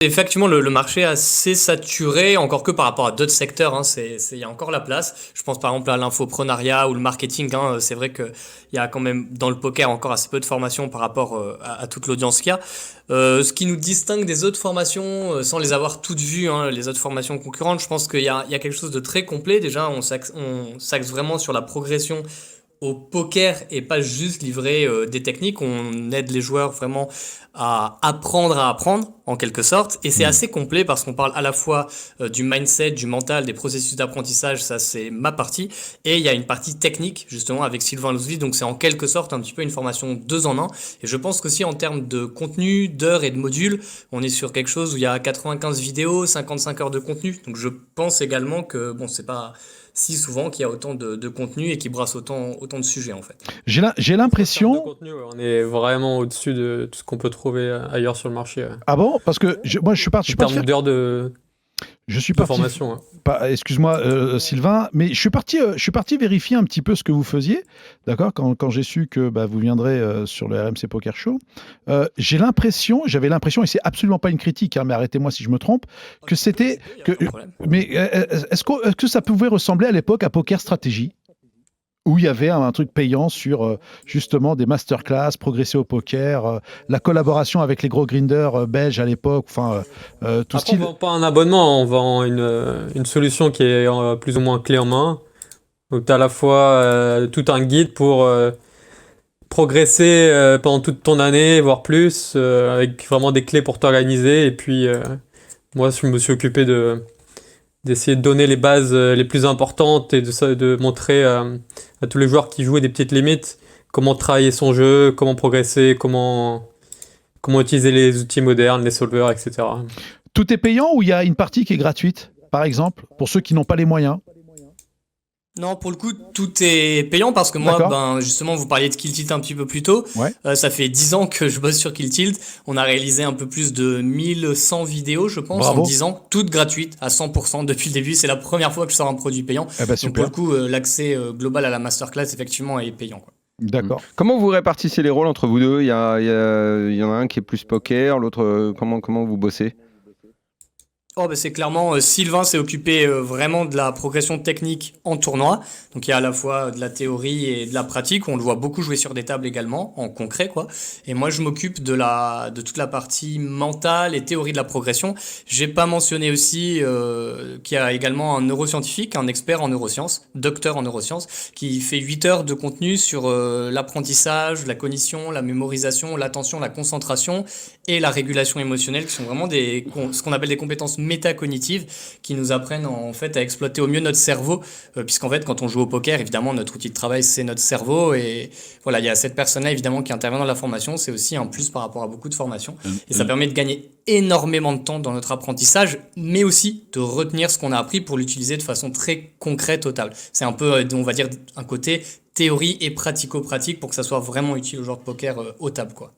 Effectivement, le marché est assez saturé, encore que par rapport à d'autres secteurs, hein, il y a encore la place. Je pense par exemple à l'infoprenariat ou le marketing, hein, c'est vrai qu'il y a quand même dans le poker encore assez peu de formations par rapport à toute l'audience qu'il y a. Ce qui nous distingue des autres formations, sans les avoir toutes vues, hein, les autres formations concurrentes, je pense qu'il y a quelque chose de très complet. Déjà, on s'axe vraiment sur la progression au poker et pas juste livrer des techniques. On aide les joueurs vraiment à apprendre en quelque sorte. Et c'est assez complet parce qu'on parle à la fois du mindset, du mental, des processus d'apprentissage, ça c'est ma partie. Et il y a une partie technique justement avec Sylvain Lousvi. Donc c'est en quelque sorte un petit peu une formation 2 en 1. Et je pense qu'aussi en termes de contenu, d'heures et de modules, on est sur quelque chose où il y a 95 vidéos, 55 heures de contenu. Donc je pense également que bon, c'est pas si souvent qu'il y a autant de contenu et qui brasse autant de sujets en fait. J'ai En termes de l'impression. contenu, ouais, on est vraiment au-dessus de tout ce qu'on peut trouver ailleurs sur le marché. Ouais. Ah bon? Parce que moi, je suis En parti termes faire. d'heures de, Je suis de parti. formation. Hein. Excuse-moi, Sylvain, mais je suis parti vérifier un petit peu ce que vous faisiez, d'accord, quand j'ai su que vous viendrez sur le RMC Poker Show. J'avais l'impression, et c'est absolument pas une critique, hein, mais arrêtez-moi si je me trompe, que c'était. Il y a Que, pas de problème. mais est-ce que ça pouvait ressembler à l'époque à Poker Stratégie? Où il y avait un truc payant sur justement des masterclass, progresser au poker, la collaboration avec les gros grinders belges à l'époque, enfin tout Après, on style. vend pas un abonnement, on vend une solution qui est plus ou moins clé en main. Donc, tu as à la fois tout un guide pour progresser pendant toute ton année, voire plus, avec vraiment des clés pour t'organiser. Et puis, moi, je me suis occupé d'essayer de donner les bases les plus importantes et de montrer à tous les joueurs qui jouaient des petites limites comment travailler son jeu, comment progresser, comment utiliser les outils modernes, les solvers, etc. Tout est payant ou il y a une partie qui est gratuite, par exemple, pour ceux qui n'ont pas les moyens? Non, pour le coup, tout est payant parce que moi, D'accord. justement, vous parliez de Kill Tilt un petit peu plus tôt. Ouais. Ça fait 10 ans que je bosse sur Kill Tilt. On a réalisé un peu plus de 1100 vidéos, je pense, en Bravo. 10 ans, toutes gratuites à 100% depuis le début. C'est la première fois que je sors un produit payant. Eh ben Donc pour super. le coup, l'accès global à la masterclass, effectivement, est payant, quoi. D'accord. Comment vous répartissez les rôles entre vous deux? Il y en a un qui est plus poker, l'autre, comment vous bossez? Oh, c'est clairement Sylvain s'est occupé vraiment de la progression technique en tournoi. Donc il y a à la fois de la théorie et de la pratique. On le voit beaucoup jouer sur des tables également, en concret quoi. Et moi je m'occupe de toute la partie mentale et théorie de la progression. J'ai pas mentionné aussi qu'il y a également un neuroscientifique, un expert en neurosciences, docteur en neurosciences, qui fait 8 heures de contenu sur l'apprentissage, la cognition, la mémorisation, l'attention, la concentration et la régulation émotionnelle, qui sont vraiment ce qu'on appelle des compétences métacognitives qui nous apprennent en fait à exploiter au mieux notre cerveau, puisqu'en fait quand on joue au poker, évidemment notre outil de travail c'est notre cerveau, et voilà, il y a cette personne-là évidemment qui intervient dans la formation, c'est aussi un plus par rapport à beaucoup de formations, et ça permet de gagner énormément de temps dans notre apprentissage, mais aussi de retenir ce qu'on a appris pour l'utiliser de façon très concrète au table. C'est un peu, on va dire, un côté théorie et pratico-pratique pour que ça soit vraiment utile aux joueurs de poker au table, quoi.